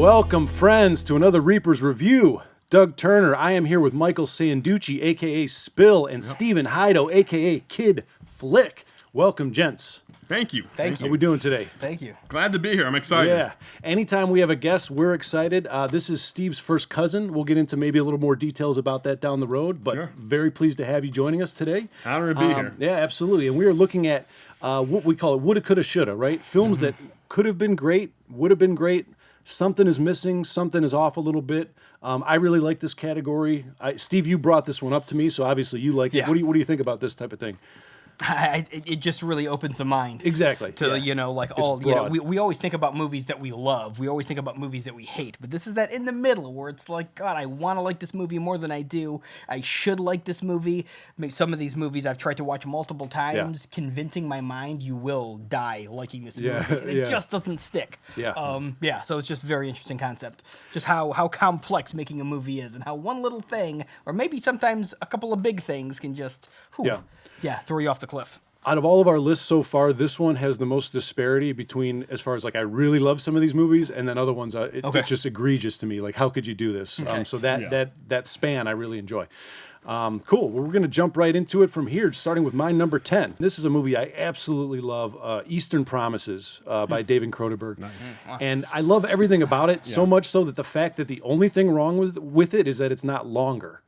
Welcome, friends, to another Reaper's Review. Doug Turner, I am here with Michael Sanducci, a.k.a. Spill, and Stephen Hido, a.k.a. Kid Flick. Welcome, gents. Thank you. Thank you. How are we doing today? Thank you. Glad to be here. I'm excited. Yeah. Anytime we have a guest, we're excited. This is Steve's first cousin. We'll get into maybe a little more details about that down the road, but very pleased to have you joining us today. Honor to be here. Yeah, absolutely. And we are looking at what we call it woulda, coulda, shoulda, right? Films that could have been great, would have been great. Something is missing. Something is off a little bit. I really like this category. Steve, you brought this one up to me, so obviously you like it. Yeah. What do you think about this type of thing? It just really opens the mind. Exactly. To, we always think about movies that we love. We always think about movies that we hate. But this is that in the middle where it's like, God, I want to like this movie more than I do. I should like this movie. I mean, some of these movies I've tried to watch multiple times, convincing my mind you will die liking this movie. And it just doesn't stick. Yeah. So it's just a very interesting concept. Just how complex making a movie is and how one little thing, or maybe sometimes a couple of big things can just, throw you off the cliff. Out of all of our lists so far, this one has the most disparity between, as far as like I really love some of these movies, and then other ones it's just egregious to me. Like, how could you do this? Okay. So that span I really enjoy. Cool. Well, we're going to jump right into it from here, starting with my number 10. This is a movie I absolutely love, Eastern Promises by David Cronenberg. Nice. And I love everything about it, so much so that the fact that the only thing wrong with it is that it's not longer.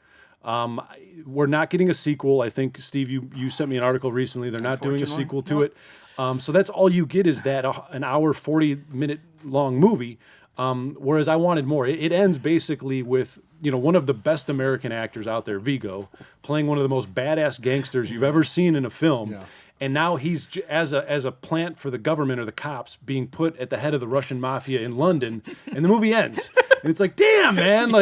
We're not getting a sequel. I think, Steve, you sent me an article recently. They're not doing a sequel to it. So that's all you get is that an hour, 40-minute long movie. Whereas I wanted more. It ends basically with, one of the best American actors out there, Viggo, playing one of the most badass gangsters you've ever seen in a film. Yeah. And now he's, as a plant for the government or the cops, being put at the head of the Russian mafia in London, and the movie ends. And it's like, damn, man!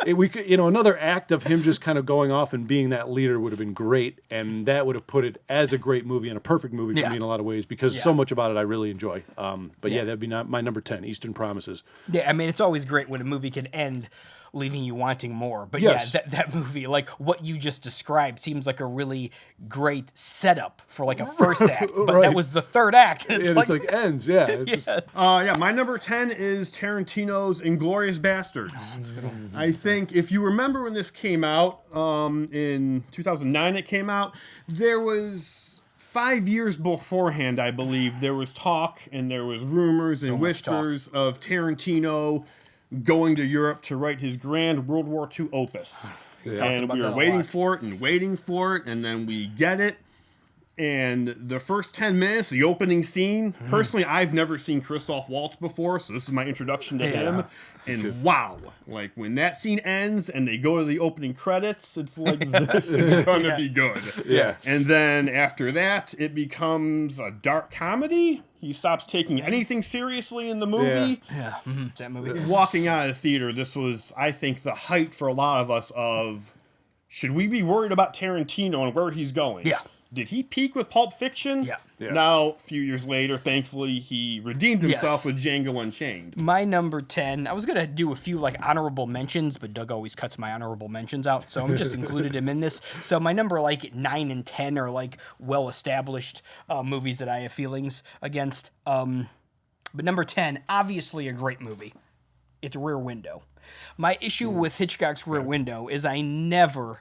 Another act of him just kind of going off and being that leader would have been great, and that would have put it as a great movie and a perfect movie for me in a lot of ways, because so much about it I really enjoy. That'd be my number 10, Eastern Promises. Yeah, I mean, it's always great when a movie can end leaving you wanting more. But that movie, like what you just described, seems like a really great setup for like a first act. But that was the third act. And it's like ends, It's just... my number 10 is Tarantino's Inglourious Basterds. I think if you remember when this came out, in 2009 it came out, there was... 5 years beforehand, I believe, there was talk and there was rumors and whispers of Tarantino going to Europe to write his grand World War II opus. And we were waiting for it, and then we get it. And the first 10 minutes, the opening scene, personally, I've never seen Christoph Waltz before, so this is my introduction to him. And wow, like when that scene ends and they go to the opening credits, it's like, this is going to be good. Yeah. And then after that, it becomes a dark comedy. He stops taking anything seriously in the movie. Yeah. Mm-hmm. That movie. Walking out of the theater, this was, I think, the height for a lot of us of, should we be worried about Tarantino and where he's going? Yeah. Did he peak with Pulp Fiction? Yeah. Now, a few years later, thankfully, he redeemed himself with Django Unchained. My number 10, I was going to do a few like honorable mentions, but Doug always cuts my honorable mentions out, so I'm just included him in this. So my number 9 and 10 are like well-established movies that I have feelings against. But number 10, obviously a great movie. It's Rear Window. My issue with Hitchcock's Rear Window is I've never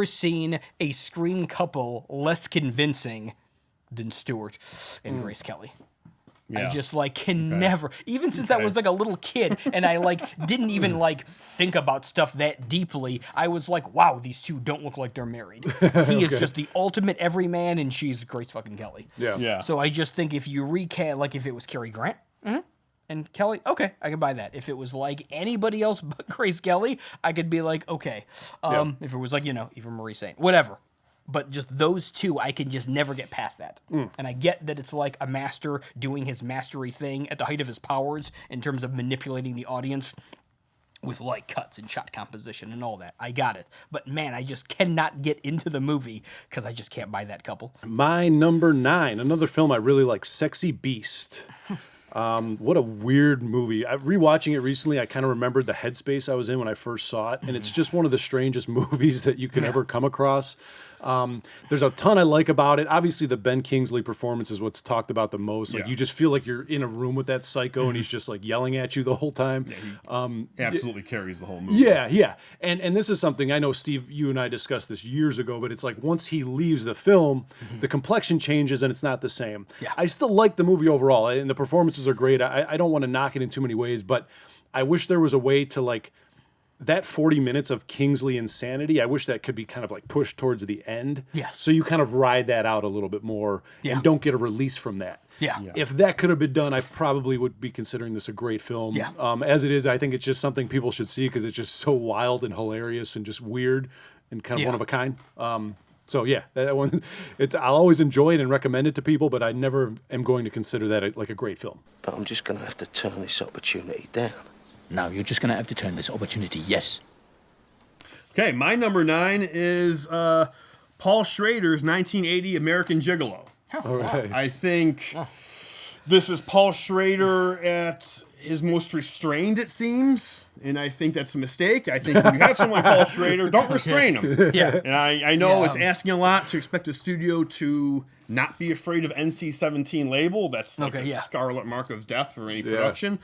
seen a screen couple less convincing than Stewart and Grace Kelly. I just can never, even since I was like a little kid and I didn't even think about stuff that deeply, I was like, wow, these two don't look like they're married. He is just the ultimate everyman and she's Grace fucking Kelly. Yeah. So I just think if you recast, if it was Cary Grant, and Kelly, okay, I could buy that. If it was like anybody else but Grace Kelly, I could be like, okay. If it was even Marie Saint, whatever. But just those two, I can just never get past that. And I get that it's like a master doing his mastery thing at the height of his powers in terms of manipulating the audience with light cuts and shot composition and all that. I got it. But man, I just cannot get into the movie because I just can't buy that couple. My number 9, another film I really like, Sexy Beast. What a weird movie. Rewatching it recently, I kind of remembered the headspace I was in when I first saw it, and it's just one of the strangest movies that you could ever come across. There's a ton I like about it. Obviously, the Ben Kingsley performance is what's talked about the most. Like, you just feel like you're in a room with that psycho, and he's just like yelling at you the whole time. Absolutely carries the whole movie. Yeah. And this is something I know, Steve, you and I discussed this years ago, but it's like once he leaves the film, the complexion changes and it's not the same. Yeah. I still like the movie overall, and the performances are great. I don't want to knock it in too many ways, but I wish there was a way to like that 40 minutes of Kingsley insanity. I wish that could be kind of like pushed towards the end. Yes. So you kind of ride that out a little bit more and don't get a release from that. Yeah. If that could have been done, I probably would be considering this a great film. Yeah. As it is, I think it's just something people should see because it's just so wild and hilarious and just weird and kind of one of a kind. So yeah, that one, I'll always enjoy it and recommend it to people, but I never am going to consider that like a great film. But I'm just going to have to turn this opportunity down. No, you're just going to have to turn this opportunity yes. Okay, my number 9 is Paul Schrader's 1980 American Gigolo. All right. I think this is Paul Schrader at his most restrained, it seems, and I think that's a mistake. I think when you have someone like Paul Schrader, don't restrain him. Yeah. And I know it's asking a lot to expect a studio to not be afraid of NC-17 label. That's like the scarlet mark of death for any production.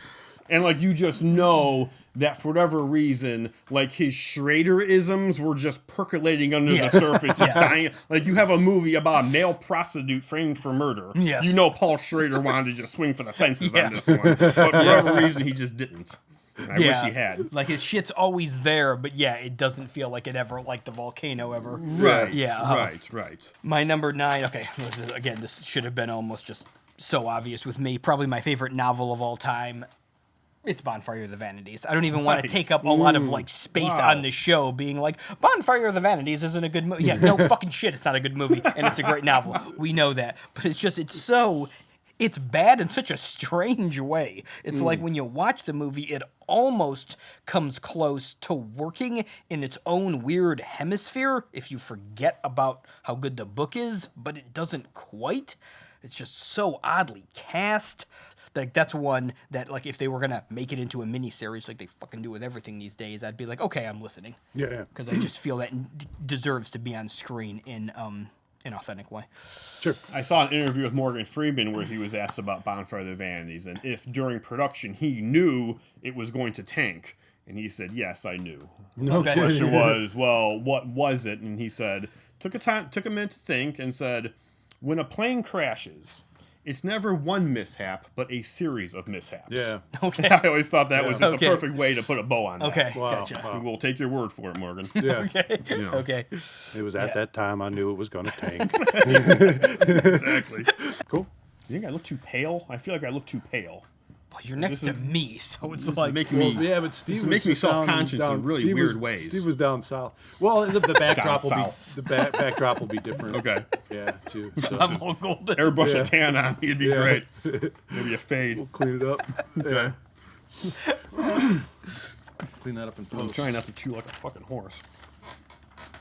And like you just know that for whatever reason, like his Schrader-isms were just percolating under the surface. Dying. Like you have a movie about a male prostitute framed for murder. Yes. You know Paul Schrader wanted to just swing for the fences on this one. But for whatever reason, he just didn't. I wish he had. Like his shit's always there, but it doesn't feel like it ever, like the volcano ever. Right. Yeah. Right. My number 9, okay, again, this should have been almost just so obvious with me. Probably my favorite novel of all time. It's Bonfire of the Vanities. I don't even want to take up a lot of like space on the show being like, Bonfire of the Vanities isn't a good movie. Yeah, no fucking shit, it's not a good movie, and it's a great novel. We know that. But it's bad in such a strange way. It's like when you watch the movie, it almost comes close to working in its own weird hemisphere if you forget about how good the book is, but it doesn't quite. It's just so oddly cast. Like, that's one that, like, if they were going to make it into a miniseries like they fucking do with everything these days, I'd be like, okay, I'm listening. Yeah. Because I just feel that deserves to be on screen in an authentic way. Sure. I saw an interview with Morgan Freeman where he was asked about Bonfire of the Vanities and if during production he knew it was going to tank. And he said, yes, I knew. Okay. The question was, well, what was it? And he said, took a minute to think and said, when a plane crashes, it's never one mishap, but a series of mishaps. Yeah. Okay. I always thought that was just a perfect way to put a bow on that. Okay, Wow. gotcha. We'll take your word for it, Morgan. Yeah. Okay. It was at that time I knew it was going to tank. Exactly. Cool. You think I look too pale? I feel like I look too pale. Well, you're next to me, so it's This like is making me. Yeah, but Steve was make me just down- self-conscious down- in really Steve weird was- ways. Steve was down south. Well, the backdrop will be south. backdrop will be different. Okay. Yeah, too. So I'm all golden. Airbrush a tan on me, it'd be Yeah. great. Maybe a fade. we'll clean it up. Okay. Clean that up in I'm post. trying not to chew like a fucking horse.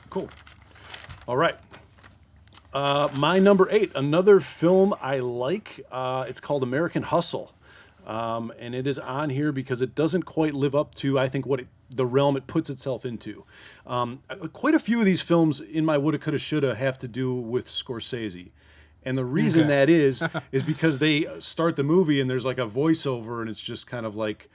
Cool. All right. My number 8, another film I like. It's called American Hustle. And it is on here because it doesn't quite live up to, I think, the realm it puts itself into. Quite a few of these films in my woulda, coulda, shoulda have to do with Scorsese. And the reason that is because they start the movie and there's like a voiceover and it's just kind of like,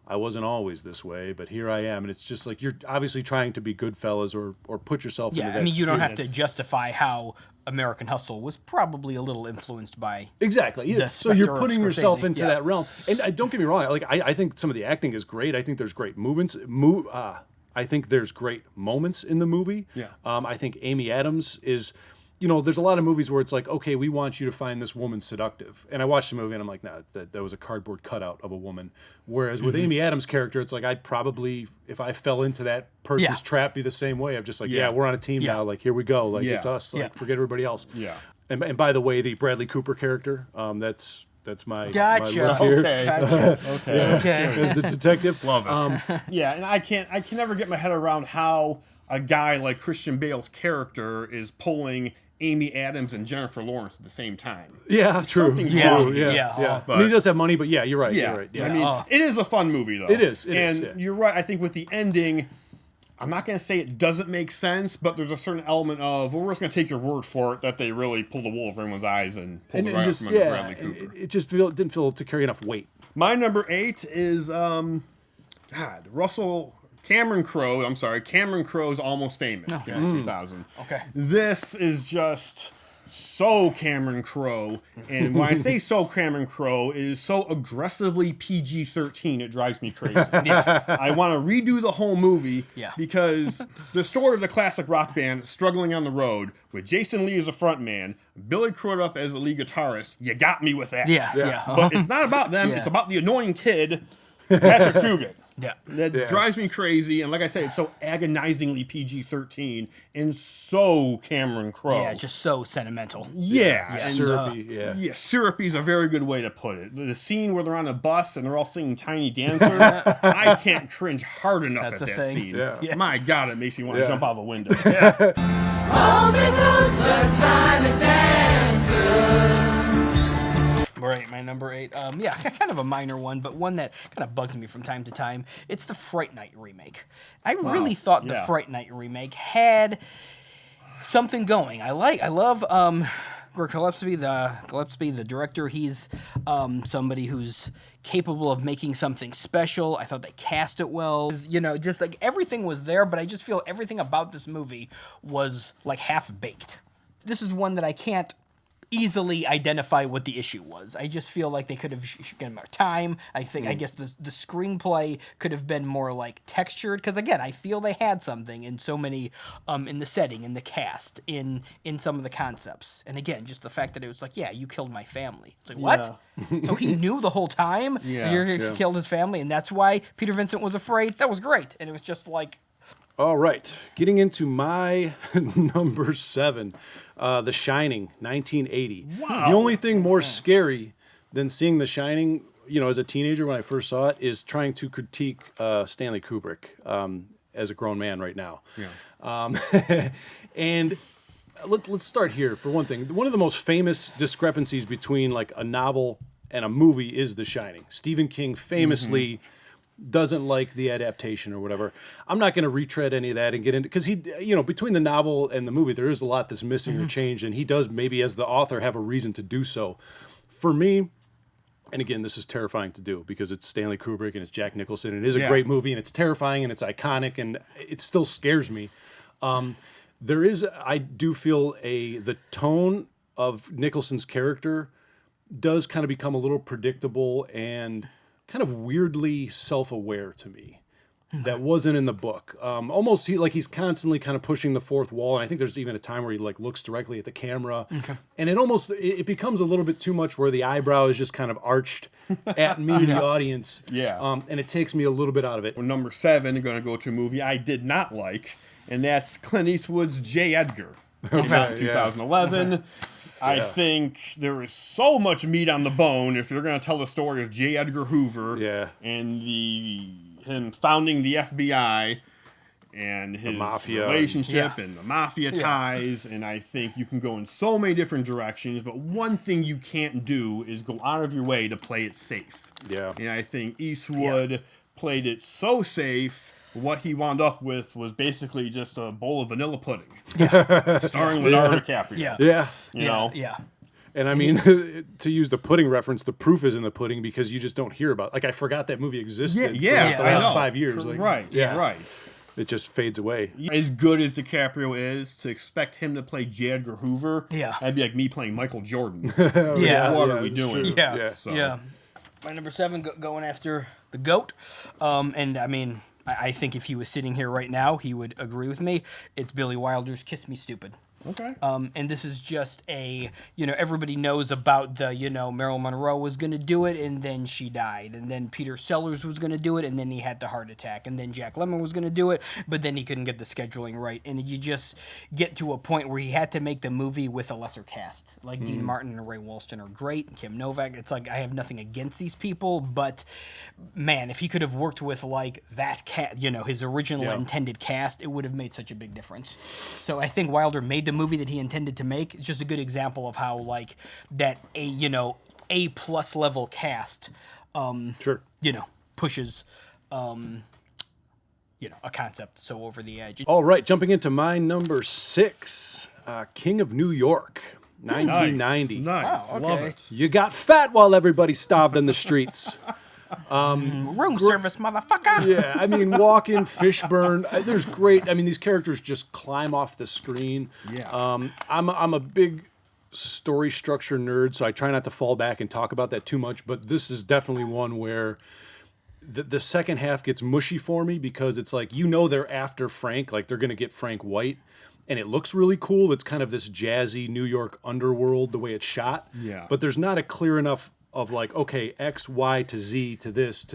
I wasn't always this way, but here I am. And it's just like you're obviously trying to be Goodfellas or put yourself into that. I mean, you don't sphere. have to justify how American Hustle was probably a little influenced by. Exactly. Yeah. the So you're specter of putting yourself Scorsese. into Yeah. that realm. And don't get me wrong. Like I think some of the acting is great. I think there's great movements. I think there's great moments in the movie. Yeah. I think Amy Adams is. There's a lot of movies where it's like, okay, we want you to find this woman seductive. And I watched the movie and I'm like, nah, that was a cardboard cutout of a woman. Whereas with Amy Adams' character, it's like, I'd probably, if I fell into that person's trap, be the same way. I'm just like, yeah, we're on a team now. Like, here we go. Like, it's us. Like, forget everybody else. Yeah. And by the way, the Bradley Cooper character, that's my Gotcha. my look here. Okay. Okay. As the detective. Love it. Yeah, and I can never get my head around how a guy like Christian Bale's character is pulling Amy Adams and Jennifer Lawrence at the same time. Yeah, true. Something True. wrong. Yeah. But- I mean, he does have money, but yeah, you're right. Yeah. You're right. Yeah. I mean, it is a fun movie, though. It is, and yeah. you're right. I think with the ending, I'm not going to say it doesn't make sense, but there's a certain element of, well, we're just going to take your word for it that they really pulled the wool over everyone's eyes and pulled it right up from under Bradley Cooper. It just didn't feel to carry enough weight. My number 8 is, Cameron Crowe's Almost Famous in 2000. Okay. This is just so Cameron Crowe. And when I say so Cameron Crowe, it is so aggressively PG-13, it drives me crazy. I want to redo the whole movie because the story of the classic rock band struggling on the road with Jason Lee as a frontman, Billy Crudup as the lead guitarist, you got me with that. But it's not about them. It's about the annoying kid, Patrick Fugit. That drives me crazy. And like I said, it's so agonizingly PG-13 and so Cameron Crowe. Yeah, it's just so sentimental. Yeah. And, Syrupy, yeah, syrupy is a very good way to put it. The scene where they're on a bus and they're all singing Tiny Dancer, I can't cringe hard enough at that scene. Yeah. My God, it makes me want to jump out of a window. Hold me closer, tiny dancer. Right, my number 8. Kind of a minor one, but one that kind of bugs me from time to time. It's the Fright Night remake. I really thought the Fright Night remake had something going. I love Greg Gillespie, the director. He's somebody who's capable of making something special. I thought they cast it well. You know, just like everything was there, but I just feel everything about this movie was like half-baked. This is one that I can't easily identify what the issue was. I just feel like they could have given more time. I guess the screenplay could have been more like textured, because again, I feel they had something in so many in the setting, in the cast, in some of the concepts. And again, just the fact that it was like, yeah, you killed my family. It's like, what? So he knew the whole time you killed his family, and that's why Peter Vincent was afraid? That was great. And it was just like, all right, getting into my number 7, The Shining, 1980. Wow. The only thing more scary than seeing The Shining, you know, as a teenager when I first saw it, is trying to critique Stanley Kubrick as a grown man right now. Yeah. And let's start here for one thing. One of the most famous discrepancies between like a novel and a movie is The Shining. Stephen King famously doesn't like the adaptation or whatever. I'm not going to retread any of that and get into, because he, you know, between the novel and the movie, there is a lot that's missing or changed, and he does maybe as the author have a reason to do so. For me, and again, this is terrifying to do because it's Stanley Kubrick and it's Jack Nicholson, and it is a great movie and it's terrifying and it's iconic and it still scares me. There is, I do feel the tone of Nicholson's character does kind of become a little predictable and kind of weirdly self-aware to me. That wasn't in the book. Almost he's constantly kind of pushing the fourth wall, and I think there's even a time where he like looks directly at the camera, and it becomes a little bit too much where the eyebrow is just kind of arched at me, the audience. And it takes me a little bit out of it. Well, number 7, I'm going to go to a movie I did not like, and that's Clint Eastwood's J. Edgar. Came out in 2011. I think there is so much meat on the bone if you're going to tell the story of J. Edgar Hoover and him founding the FBI and his relationship and the mafia ties. And I think you can go in so many different directions, but one thing you can't do is go out of your way to play it safe. And I think Eastwood played it so safe. What he wound up with was basically just a bowl of vanilla pudding, starring Leonardo DiCaprio. You know? And I mean, to use the pudding reference, the proof is in the pudding because you just don't hear about it. Like, I forgot that movie existed for the last 5 years. Like, right. It just fades away. As good as DiCaprio is, to expect him to play J. Edgar Hoover, that'd be like me playing Michael Jordan. What are we doing? My number 7 going after the GOAT. And I mean, I think if he was sitting here right now, he would agree with me. It's Billy Wilder's Kiss Me Stupid. Okay. And this is just everybody knows about the, Marilyn Monroe was going to do it, and then she died. And then Peter Sellers was going to do it, and then he had the heart attack. And then Jack Lemmon was going to do it, but then he couldn't get the scheduling right. And you just get to a point where he had to make the movie with a lesser cast. Like Dean Martin and Ray Walston are great, Kim Novak. It's like, I have nothing against these people, but man, if he could have worked with like that cast, his original intended cast, it would have made such a big difference. So I think Wilder made the movie that he intended to make. It's just a good example of how like that A plus level cast pushes a concept so over the edge. All right, jumping into my number 6, King of New York, 1990. Nice. Wow, Love okay. it. You got fat while everybody starved in the streets. Room service, motherfucker. Yeah, I mean, Walken, Fishburne. There's great. I mean, these characters just climb off the screen. Yeah. I'm a big story structure nerd, so I try not to fall back and talk about that too much. But this is definitely one where the second half gets mushy for me because it's like they're after Frank, like they're gonna get Frank White, and it looks really cool. It's kind of this jazzy New York underworld the way it's shot. Yeah. But there's not a clear enough of like, okay, X, Y to Z to this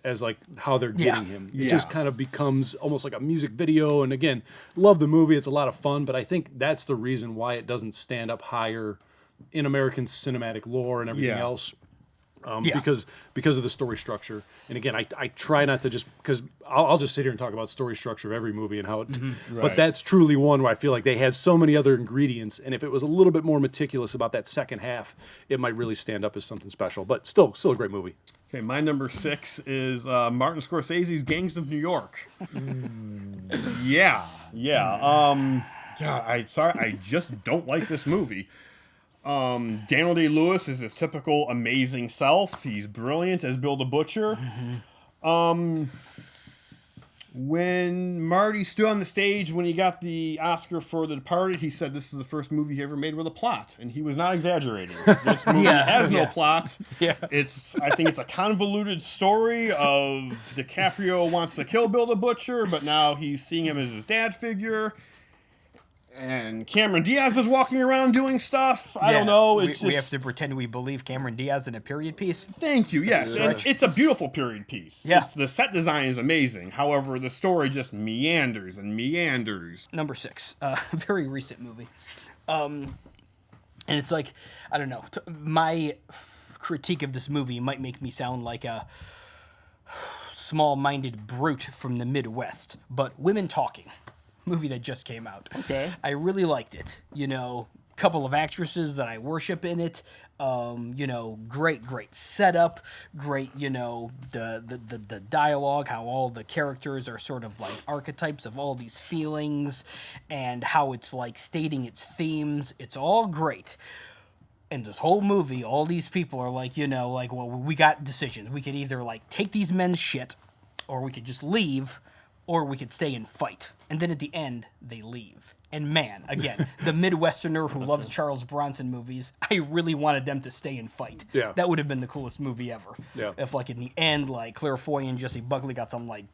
as like how they're getting him. It just kind of becomes almost like a music video. And again, love the movie. It's a lot of fun, but I think that's the reason why it doesn't stand up higher in American cinematic lore and everything else. Because of the story structure. And again, I try not to just, because I'll just sit here and talk about story structure of every movie and how it, but that's truly one where I feel like they had so many other ingredients, and if it was a little bit more meticulous about that second half, it might really stand up as something special. But still a great movie. Okay, my number 6 is Martin Scorsese's Gangs of New York. Yeah. I just don't like this movie. Daniel Day-Lewis is his typical amazing self. He's brilliant as Bill the Butcher. When Marty stood on the stage when he got the Oscar for The Departed, he said this is the first movie he ever made with a plot, and he was not exaggerating. This movie has no plot. I think it's a convoluted story of DiCaprio wants to kill Bill the Butcher, but now he's seeing him as his dad figure. And Cameron Diaz is walking around doing stuff. I don't know. We have to pretend we believe Cameron Diaz in a period piece. Thank you. Yes, it's a beautiful period piece. Yeah, the set design is amazing. However, the story just meanders and meanders. Number 6, very recent movie, and it's like I don't know. My critique of this movie might make me sound like a small-minded brute from the Midwest, but Women Talking. Movie that just came out. Okay. I really liked it. Couple of actresses that I worship in it. Great setup. Great, the dialogue, how all the characters are sort of like archetypes of all these feelings and how it's like stating its themes. It's all great. And this whole movie, all these people are like, well, we got decisions. We could either like take these men's shit or we could just leave or we could stay and fight. And then at the end, they leave. And man, again, the Midwesterner who loves Charles Bronson movies, I really wanted them to stay and fight. Yeah. That would have been the coolest movie ever. Yeah. If, like, in the end, like, Claire Foy and Jesse Buckley got some, like,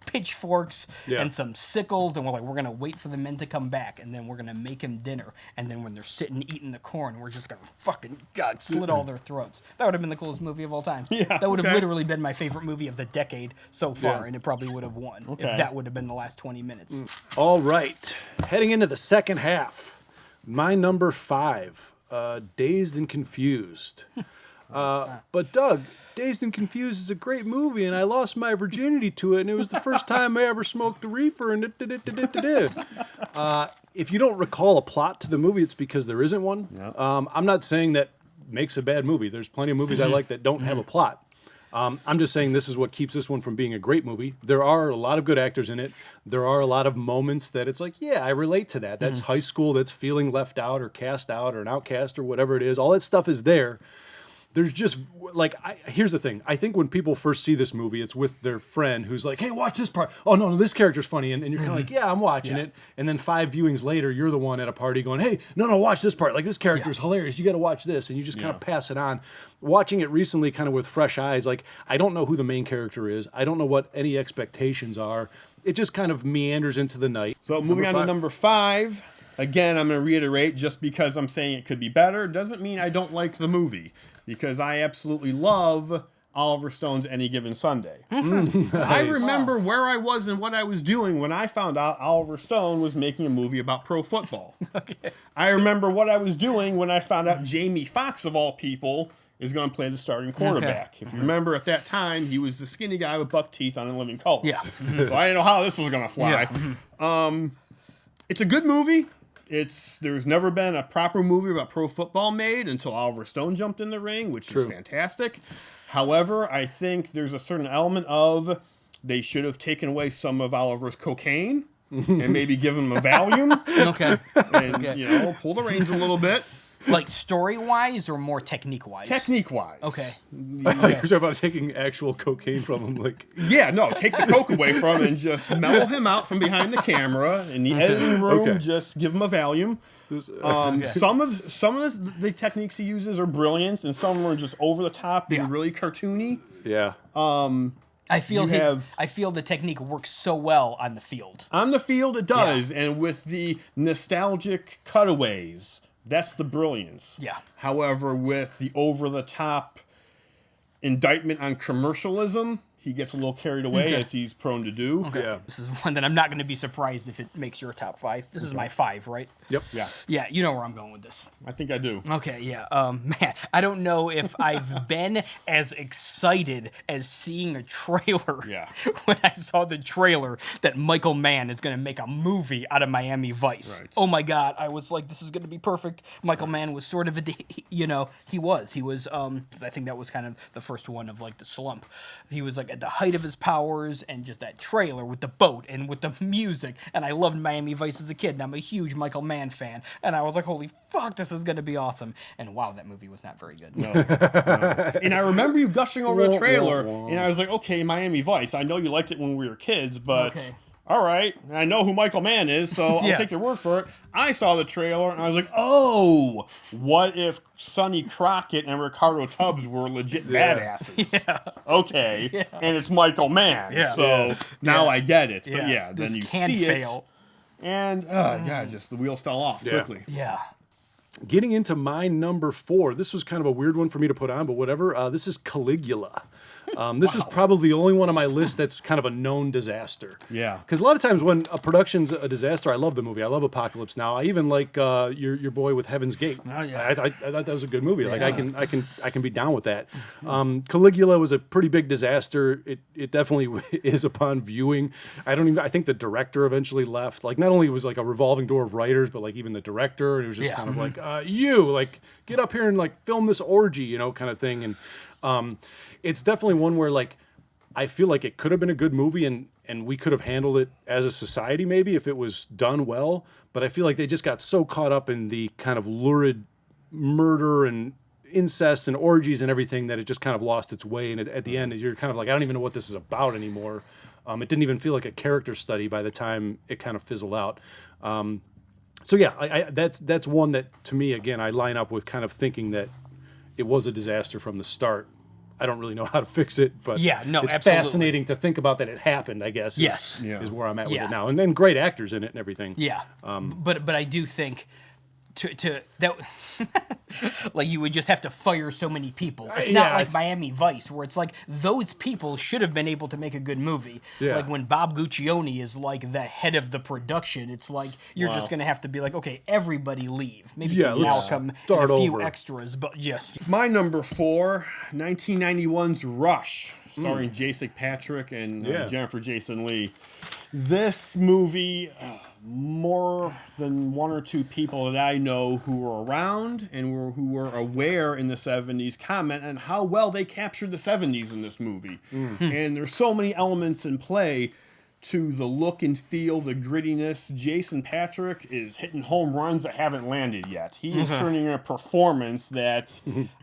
pitchforks and some sickles, and we're going to wait for the men to come back, and then we're going to make them dinner. And then when they're sitting eating the corn, we're just going to fucking, slit all their throats. That would have been the coolest movie of all time. Yeah, that would have literally been my favorite movie of the decade so far, and it probably would have won if Okay. that would have been the last 20 minutes. All right, heading into the second half, my number 5, Dazed and Confused. But Doug, Dazed and Confused is a great movie, and I lost my virginity to it, and it was the first time I ever smoked a reefer. And if you don't recall a plot to the movie, it's because there isn't one. I'm not saying that makes a bad movie. There's plenty of movies I like that don't have a plot. I'm just saying this is what keeps this one from being a great movie. There are a lot of good actors in it. There are a lot of moments that it's like, yeah, I relate to that. That's high school. That's feeling left out or cast out or an outcast or whatever it is. All that stuff is there. There's just, like, here's the thing. I think when people first see this movie, it's with their friend who's like, hey, watch this part. Oh, no, this character's funny. And you're kind of like, yeah, I'm watching it. And then 5 viewings later, you're the one at a party going, hey, no, watch this part. Like, this character's hilarious. You got to watch this. And you just kind of pass it on. Watching it recently kind of with fresh eyes, like, I don't know who the main character is. I don't know what any expectations are. It just kind of meanders into the night. So moving on to number 5. Again, I'm going to reiterate, just because I'm saying it could be better doesn't mean I don't like the movie. Because I absolutely love Oliver Stone's Any Given Sunday. Nice. I remember where I was and what I was doing when I found out Oliver Stone was making a movie about pro football. I remember what I was doing when I found out Jamie Foxx, of all people, is going to play the starting quarterback. If you remember, at that time, he was the skinny guy with buck teeth on In Living Color. Yeah. So I didn't know how this was going to fly. Yeah. It's a good movie. There's never been a proper movie about pro football made until Oliver Stone jumped in the ring, which is fantastic. However, I think there's a certain element of They should have taken away some of Oliver's cocaine and maybe given him a Valium. Okay. And, pull the reins a little bit. Like story-wise or more technique-wise? Technique-wise. Okay. I thought you were about taking actual cocaine from him. Like, Yeah, no, take the coke away from him and just mellow him out from behind the camera. In the editing room, just give him a Valium. Some of the techniques he uses are brilliant, and some are just over the top and really cartoony. yeah. I feel the technique works so well on the field. On the field, it does, and with the nostalgic cutaways, that's the brilliance. Yeah. However, with the over-the-top indictment on commercialism, he gets a little carried away, as he's prone to do. Okay. Yeah. This is one that I'm not going to be surprised if it makes your top 5. This is my 5, right? Yep. Yeah, Yeah, you know where I'm going with this. I think I do. Okay, yeah. Man, I don't know if I've been as excited as seeing a trailer when I saw the trailer that Michael Mann is going to make a movie out of Miami Vice. Right. Oh my God, I was like, this is going to be perfect. Michael Mann was sort of he was, because I think that was kind of the first one of like the slump. He was like at the height of his powers, and just that trailer with the boat and with the music, and I loved Miami Vice as a kid, and I'm a huge Michael Mann fan, and I was like, holy fuck, this is going to be awesome. And wow, that movie was not very good. No. And I remember you gushing over the trailer, and I was like, okay, Miami Vice, I know you liked it when we were kids, but all right, I know who Michael Mann is, so I'll take your word for it. I saw the trailer, and I was like, oh, what if Sonny Crockett and Ricardo Tubbs were legit badasses? Okay, and it's Michael Mann, so now I get it. But then this you can see fail. it, and just the wheels fell off quickly. Yeah. Getting into my number 4, this was kind of a weird one for me to put on, but whatever. This is Caligula. This is probably the only one on my list that's kind of a known disaster. Yeah. Because a lot of times when a production's a disaster, I love the movie. I love Apocalypse Now. I even like your boy with Heaven's Gate. Oh, yeah. I thought that was a good movie. Like I can be down with that. Caligula was a pretty big disaster. It definitely is upon viewing. I think the director eventually left. Like not only was like a revolving door of writers, but like even the director. And it was just kind of like get up here and like film this orgy, kind of thing. And it's definitely one where like I feel like it could have been a good movie and we could have handled it as a society maybe if it was done well. But I feel like they just got so caught up in the kind of lurid murder and incest and orgies and everything that it just kind of lost its way. And at the end, you're kind of like, I don't even know what this is about anymore. It didn't even feel like a character study by the time it kind of fizzled out. So yeah, that's one that to me, again, I line up with kind of thinking that it was a disaster from the start. I don't really know how to fix it, but it's absolutely fascinating to think about that it happened, I guess. Is where I'm at with it now. And then great actors in it and everything. Yeah. But I do think to that like you would just have to fire so many people. It's not like Miami Vice where it's like those people should have been able to make a good movie. Yeah. Like when Bob Guccione is like the head of the production, it's like you're just gonna have to be like, okay, everybody leave. Maybe Malcolm and a few extras, but yes. My number 4, 1991's Rush, starring Jason Patrick and Jennifer Jason Leigh. This movie, more than one or two people that I know who were around and who were aware in the 70s comment on how well they captured the 70s in this movie. And there's so many elements in play to the look and feel, the grittiness. Jason Patrick is hitting home runs that haven't landed yet. He is turning in a performance that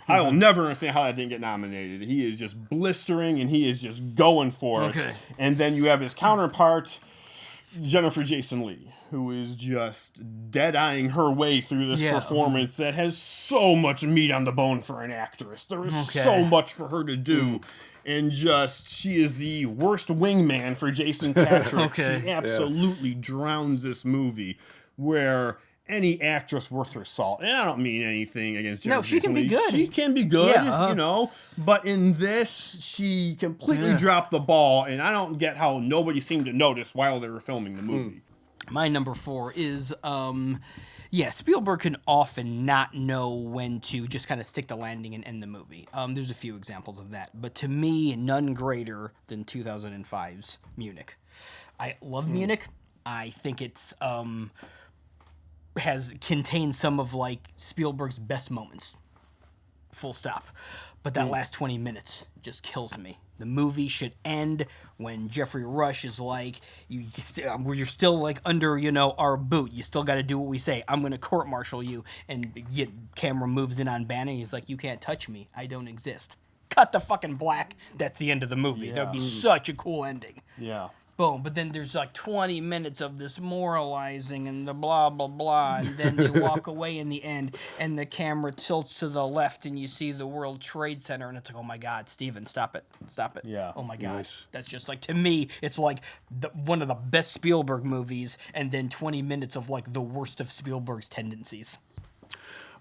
I will never understand how that didn't get nominated. He is just blistering and he is just going for it. And then you have his counterpart, Jennifer Jason Leigh, who is just dead-eyeing her way through this performance that has so much meat on the bone for an actress. There is so much for her to do. And she is the worst wingman for Jason Patrick. She absolutely drowns this movie where any actress worth her salt, and I don't mean anything against Jennifer she can be good. She can be good, but in this, she completely dropped the ball, and I don't get how nobody seemed to notice while they were filming the movie. My number 4 is, Spielberg can often not know when to just kind of stick the landing and end the movie. There's a few examples of that, but to me, none greater than 2005's Munich. I love Munich. I think it's contains some of like Spielberg's best moments. Full stop. But that last 20 minutes just kills me. The movie should end when Jeffrey Rush is like, you're still like under, our boot. You still got to do what we say. I'm going to court-martial you. And camera moves in on Bannon. He's like, you can't touch me. I don't exist. Cut the fucking black. That's the end of the movie. Yeah. That would be such a cool ending. Yeah. Boom. But then there's like 20 minutes of this moralizing and the blah, blah, blah. And then they walk away in the end and the camera tilts to the left and you see the World Trade Center. And it's like, oh my God, Steven, stop it. Stop it. Yeah. Oh my God. Nice. That's just like, to me, it's like one of the best Spielberg movies and then 20 minutes of like the worst of Spielberg's tendencies.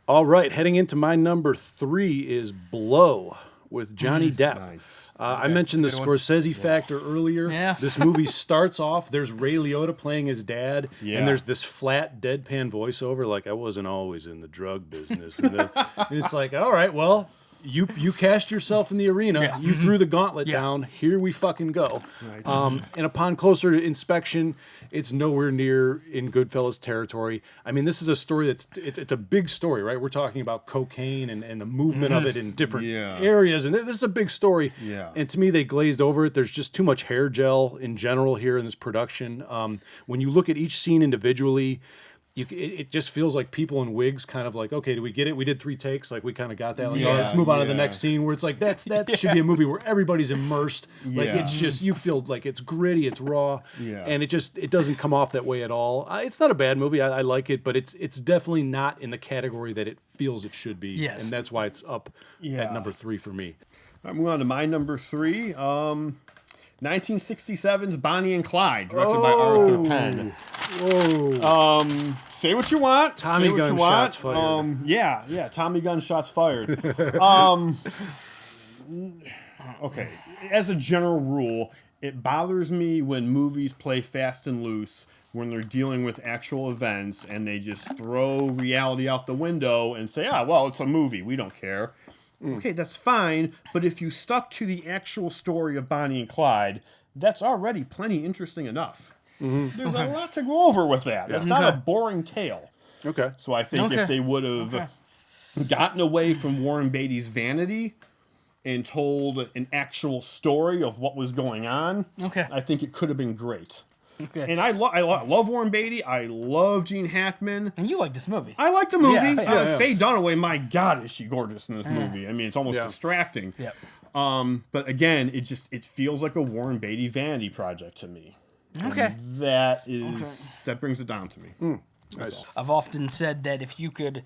All right, heading into my number 3 is Blow with Johnny Depp. Nice. I mentioned the Scorsese factor earlier. Yeah. This movie starts off, there's Ray Liotta playing his dad, Yeah. and there's this flat, deadpan voiceover, like, I wasn't always in the drug business. And it's like, all right, well, you cast yourself in the arena. Yeah. You threw the gauntlet Yeah. down. Here we fucking go. Right. And upon closer inspection, it's nowhere near in Goodfellas territory. I mean, this is a story it's a big story, right? We're talking about cocaine and the movement of it in different areas, and this is a big story. Yeah. And to me, they glazed over it. There's just too much hair gel in general here in this production. When you look at each scene individually, it just feels like people in wigs kind of like, okay, do we get it? We did 3 takes. Like, we kind of got that. Like, all right, let's move on to the next scene where it's like, that should be a movie where everybody's immersed. Like, it's just, you feel like it's gritty, it's raw. Yeah. And it doesn't come off that way at all. It's not a bad movie. I like it, but it's definitely not in the category that it feels it should be. Yes. And that's why it's up at number 3 for me. All right, moving on to my number 3. 1967's Bonnie and Clyde, directed by Arthur Penn. Whoa. Say what you want. Tommy say what gun you want. shots fired. Yeah, Tommy gun shots fired. Okay, as a general rule, it bothers me when movies play fast and loose when they're dealing with actual events and they just throw reality out the window and say, well, it's a movie, we don't care. Okay, that's fine, but if you stuck to the actual story of Bonnie and Clyde, that's already plenty interesting enough. There's a lot to go over with that. That's not a boring tale. Okay. So I think if they would have gotten away from Warren Beatty's vanity and told an actual story of what was going on, I think it could have been great. Okay. And I love Warren Beatty. I love Gene Hackman. And you like this movie. I like the movie. Yeah. Faye Dunaway, my God, is she gorgeous in this movie. I mean, it's almost distracting. Yep. But again, it feels like a Warren Beatty vanity project to me. Okay. And that brings it down to me. Nice. I've often said that if you could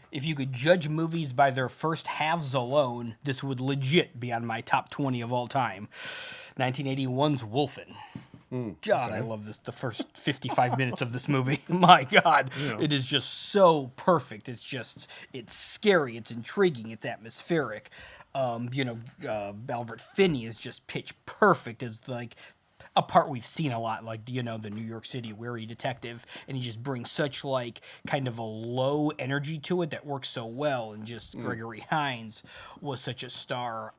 judge movies by their first halves alone, this would legit be on my top 20 of all time. 1981's Wolfen. God, I love this. The first 55 minutes of this movie. My God, it is just so perfect. It's scary. It's intriguing. It's atmospheric. Albert Finney is just pitch perfect as like a part we've seen a lot, like, the New York City weary detective, and he just brings such like kind of a low energy to it that works so well. And just Gregory Hines was such a star.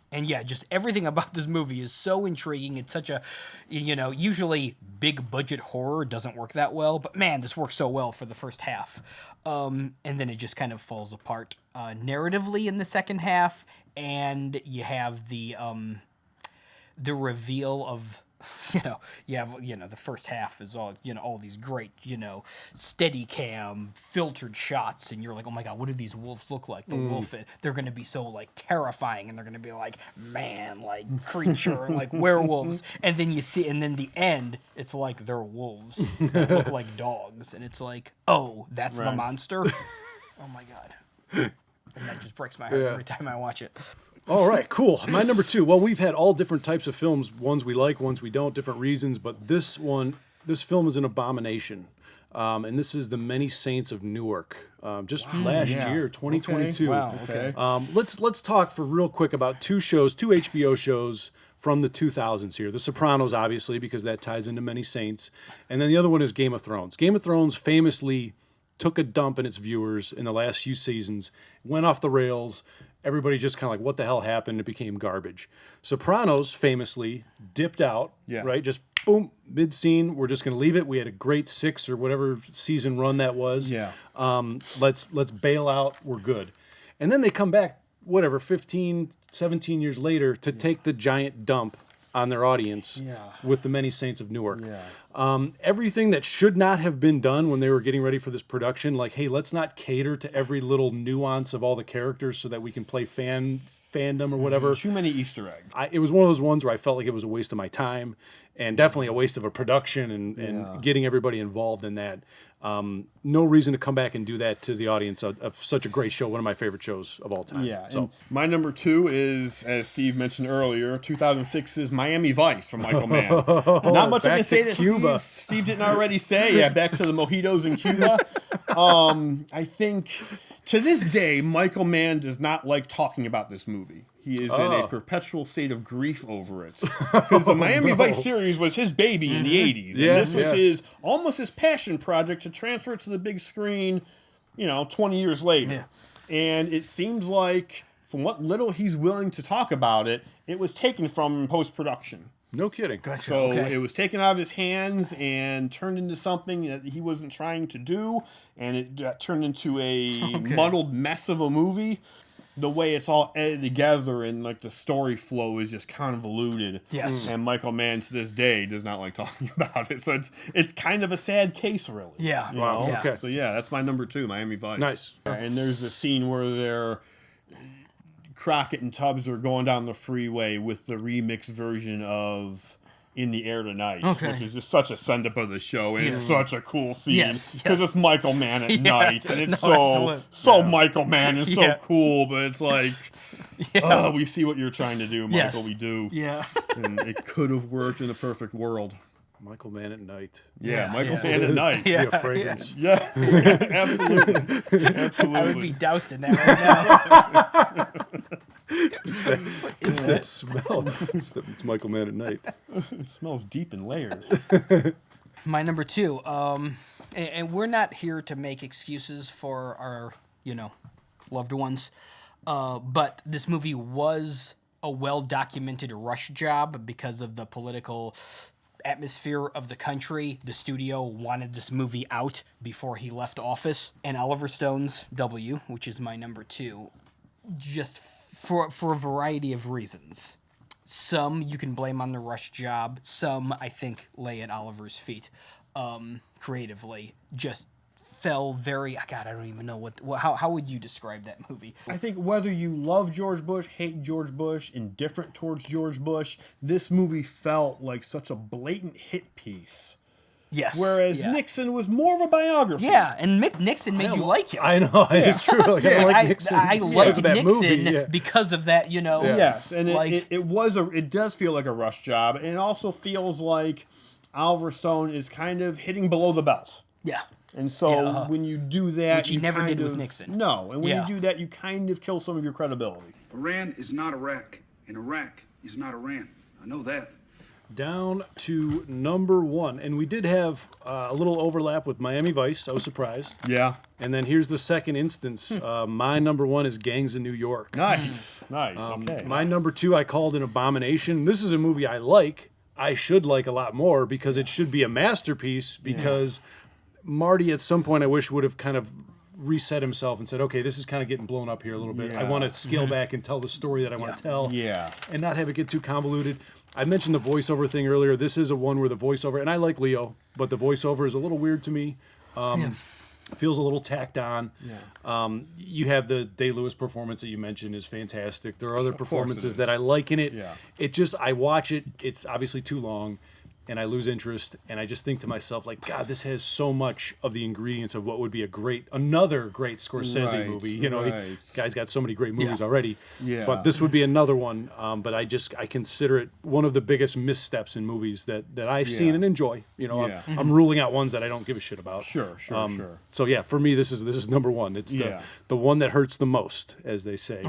And yeah, just everything about this movie is so intriguing. It's such a, usually big budget horror doesn't work that well, but man, this works so well for the first half. And then it just kind of falls apart narratively in the second half, and you have the reveal of, the first half is all, all these great, steady cam filtered shots, and you're like, oh my God, what do these wolves look like? The wolf, they're going to be so like terrifying, and they're going to be like man, like creature, like werewolves. And then the end, it's like they're wolves that look like dogs, and it's like, oh, that's the monster. Oh my God. And that just breaks my heart every time I watch it. All right, cool. My number 2. Well, we've had all different types of films. Ones we like, ones we don't, different reasons. But this film is an abomination. And this is The Many Saints of Newark. Last year, 2022. Okay. Wow, okay. Let's talk for real quick about 2 HBO shows from the 2000s here. The Sopranos, obviously, because that ties into Many Saints. And then the other one is Game of Thrones. Game of Thrones famously took a dump in its viewers in the last few seasons, went off the rails. Everybody just kind of like, what the hell happened? It became garbage. Sopranos famously dipped out, right? Just boom, mid-scene. We're just going to leave it. We had a great 6 or whatever season run that was. Yeah. Let's bail out. We're good. And then they come back whatever, 15, 17 years later to take the giant dump on their audience with The Many Saints of Newark. Everything that should not have been done when they were getting ready for this production, like, hey, let's not cater to every little nuance of all the characters so that we can play fandom or whatever. Too many Easter eggs. It was one of those ones where I felt like it was a waste of my time and definitely a waste of a production and getting everybody involved in that. No reason to come back and do that to the audience of such a great show, one of my favorite shows of all time. Yeah. So And my number 2 is, as Steve mentioned earlier, 2006's Miami Vice from Michael Mann. Not much I back can say to that Cuba. Steve didn't already say. Yeah, back to the mojitos in Cuba. I think to this day, Michael Mann does not like talking about this movie. He is in a perpetual state of grief over it. Because the Miami Vice series was his baby in the 80s. Yeah, and this was his almost his passion project to transfer it to the big screen, 20 years later. And it seems like, from what little he's willing to talk about it, it was taken from post-production. no kidding. So it was taken out of his hands and turned into something that he wasn't trying to do, and it got turned into a muddled mess of a movie. The way it's all edited together and like the story flow is just convoluted. Yes. And Michael Mann to this day does not like talking about it. So it's kind of a sad case, really. Yeah. You Wow, know? okay. So yeah, that's my number 2, Miami Vice. Nice. And there's a scene where Crockett and Tubbs are going down the freeway with the remix version of In the Air Tonight, which is just such a send up of the show, and it's such a cool scene because it's Michael Mann at night, and it's so Michael Mann and so cool, but it's like, we see what you're trying to do, Michael. We do, and it could have worked in a perfect world. Michael Mann at night. Michael Mann at night. Be a fragrance. Absolutely. I would be doused in that right now. It's that smell. It's Michael Mann at night. It smells deep and layered. My number 2, and we're not here to make excuses for our, loved ones, but this movie was a well-documented rush job because of the political atmosphere of the country. The studio wanted this movie out before he left office, and Oliver Stone's W, which is my number 2, just for a variety of reasons. Some you can blame on the rush job. Some, I think, lay at Oliver's feet. Creatively, just fell very... God, I don't even know how would you describe that movie? I think whether you love George Bush, hate George Bush, indifferent towards George Bush, this movie felt like such a blatant hit piece. Yes. Whereas Nixon was more of a biography. Yeah, and Nixon made you like him. I know, it's true. Like, I don't like Nixon. I because like of that Nixon movie. because of that, Yes, and like, it does feel like a rush job, and it also feels like Oliver Stone is kind of hitting below the belt. Yeah. And so when you do that, which he never did with Nixon. No, and when you do that, you kind of kill some of your credibility. Iran is not Iraq, and Iraq is not Iran. I know that. Down to number 1, and we did have a little overlap with Miami Vice. I was surprised. Yeah. And then here's the second instance. My number 1 is Gangs in New York. Nice. Okay. My number 2 I called an abomination. This is a movie I like. I should like a lot more because it should be a masterpiece because Marty at some point I wish would have kind of reset himself and said, okay, this is kind of getting blown up here a little bit. I want to scale back and tell the story that I want to tell. Yeah. And not have it get too convoluted. I mentioned the voiceover thing earlier. This is a one where the voiceover, and I like Leo, but the voiceover is a little weird to me. Feels a little tacked on. You have the Day-Lewis performance that you mentioned is fantastic. There are other performances that I like in it. It just, I watch it, it's obviously too long, and I lose interest, and I just think to myself, like, God, this has so much of the ingredients of what would be another great Scorsese movie. You know, guy's got so many great movies already. But this would be another one. But I consider it one of the biggest missteps in movies that I've seen and enjoy. You know, I'm ruling out ones that I don't give a shit about. Sure. So yeah, for me, this is number 1. It's the one that hurts the most, as they say.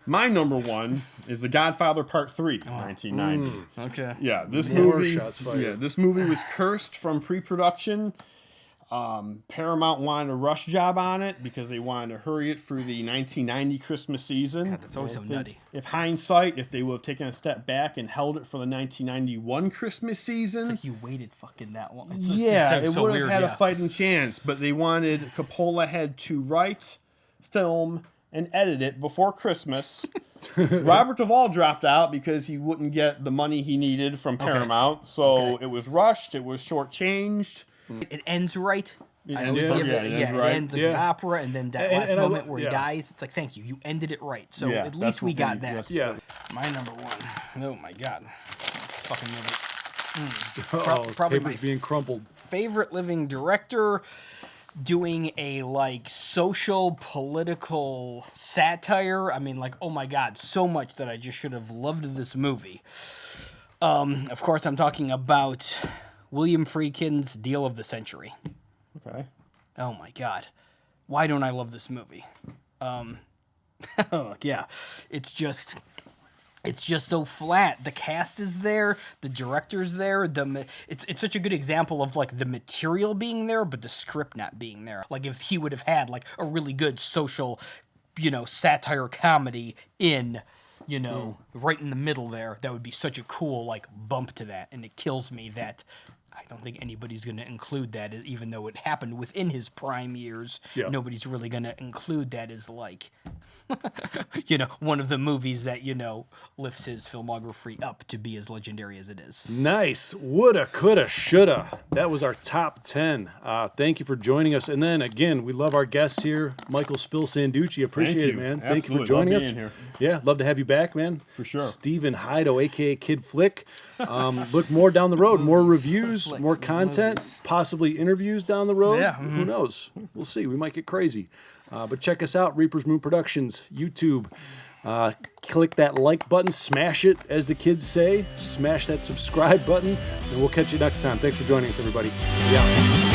My number 1 is The Godfather Part 3, 1990. Okay. Yeah, this More movie. shots fired. Yeah, this movie was cursed from pre-production. Paramount wanted a rush job on it because they wanted to hurry it through the 1990 Christmas season. God, that's always so nutty. If hindsight, if they would have taken a step back and held it for the 1991 Christmas season, Like you waited fucking that long. it so would have weird, had a fighting chance. But they wanted Coppola had to write, film, and edit it before Christmas. Robert Duvall dropped out because he wouldn't get the money he needed from Paramount. So it was rushed. It was shortchanged. It ends right. I always ends- give yeah, it, it yeah, ends it right. ends like the opera, and then that last and I moment lo- where he yeah. dies. It's like, thank you, you ended it right. So Yeah, at that's least we what got we- that. that's- Yeah. My number one. Oh my god, this fucking movie. Oh, probably papers my being crumpled. Favorite living director, doing a like social political satire. I mean, like, oh my god, so much that I just should have loved this movie. Of course, I'm talking about William Friedkin's Deal of the Century. Okay. Oh my god, why don't I love this movie? Yeah, it's just so flat. The cast is there, the director's there. It's such a good example of like the material being there, but the script not being there. Like if he would have had like a really good social, satire comedy in, right in the middle there, that would be such a cool like bump to that. And it kills me that I don't think anybody's going to include that, even though it happened within his prime years. Yeah. Nobody's really going to include that as like, one of the movies that, lifts his filmography up to be as legendary as it is. Nice. Woulda, coulda, shoulda. That was our top 10. Thank you for joining us. And then again, we love our guests here, Michael Spill Sanducci. Appreciate it, you. man. Thank you for Absolutely. joining Love us. being here. Yeah, love to have you back, man. For sure. Stephen Hido, aka Kid Flick. Look more down the road, more reviews, more content, possibly interviews down the road. Yeah. Who knows? We'll see. We might get crazy. But check us out, Reaper's Moon Productions, YouTube. Click that like button, smash it, as the kids say. Smash that subscribe button, and we'll catch you next time. Thanks for joining us, everybody. Yeah.